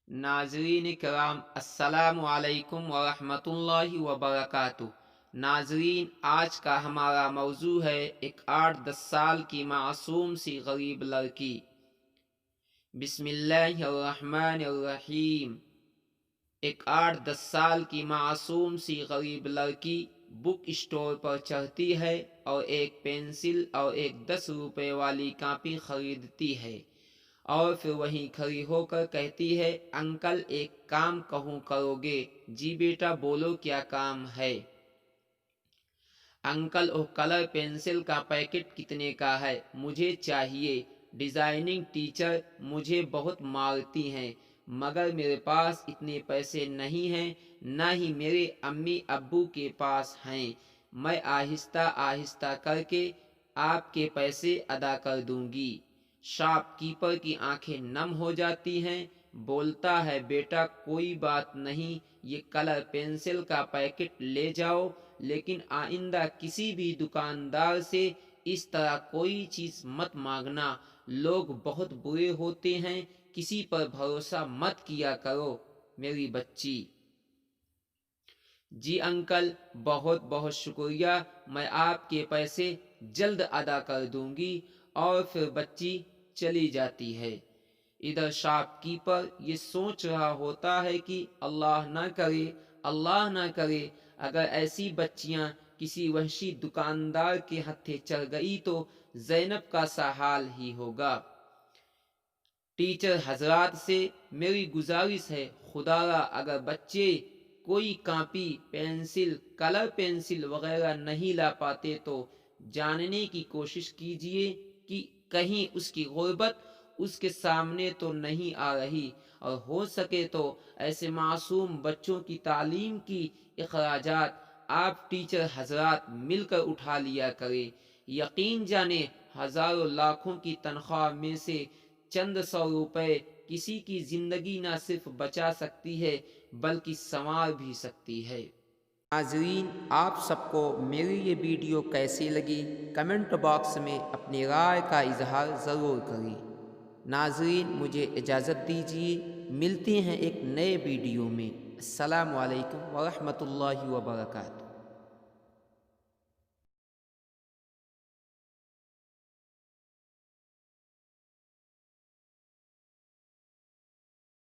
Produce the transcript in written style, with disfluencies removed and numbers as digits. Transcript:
नाजरीन कराम अस्सलामु अलैकुम वरहमतुल्लाहि वबरकातुह। नाजरीन, आज का हमारा मौजू है एक 8-10 साल की मासूम सी गरीब लड़की। बिस्मिल्लाहिर्रहमानिर्रहीम। एक 8-10 साल की मासूम सी गरीब लड़की बुक स्टोर पर चढ़ती है और एक पेंसिल और एक 10 रुपए वाली कॉपी खरीदती है और फिर वहीं खड़ी होकर कहती है, अंकल एक काम कहूँ करोगे? जी बेटा बोलो, क्या काम है? अंकल वो कलर पेंसिल का पैकेट कितने का है? मुझे चाहिए। डिजाइनिंग टीचर मुझे बहुत मारती हैं, मगर मेरे पास इतने पैसे नहीं हैं, न ही मेरे अम्मी अब्बू के पास हैं। मैं आहिस्ता आहिस्ता करके आपके पैसे अदा कर दूंगी। शॉपकीपर की आंखें नम हो जाती हैं। बोलता है, बेटा कोई बात नहीं, ये कलर पेंसिल का पैकेट ले जाओ, लेकिन आइंदा किसी भी दुकानदार से इस तरह कोई चीज मत मांगना। लोग बहुत बुरे होते हैं, किसी पर भरोसा मत किया करो मेरी बच्ची। जी अंकल, बहुत बहुत शुक्रिया, मैं आपके पैसे जल्द अदा कर दूंगी। और फिर बच्ची चली जाती है। इधर शॉपकीपर ये सोच रहा होता है कि अल्लाह ना करे अगर ऐसी बच्चियां किसी वहशी दुकानदार के हत्थे चढ़ गई तो जैनब का सा हाल ही होगा। टीचर हजरात से मेरी गुजारिश है, खुदारा अगर बच्चे कोई कॉपी पेंसिल कलर पेंसिल वगैरह नहीं ला पाते तो जानने की कोशिश कीजिए कि कहीं उसकी गुर्बत उसके सामने तो नहीं आ रही, और हो सके तो ऐसे मासूम बच्चों की तालीम की अखराजात आप टीचर हजरात मिलकर उठा लिया करें। यकीन जाने हजारों लाखों की तनख्वाह में से चंद सौ रुपए किसी की जिंदगी ना सिर्फ बचा सकती है बल्कि संवार भी सकती है। नाजरीन, आप सबको मेरी ये वीडियो कैसी लगी कमेंट बॉक्स में अपनी राय का इजहार ज़रूर करें। नाजरीन, मुझे इजाज़त दीजिए, मिलते हैं एक नए वीडियो में। अस्सलामु अलैकुम वरहमतुल्लाहि वबरकातुहू।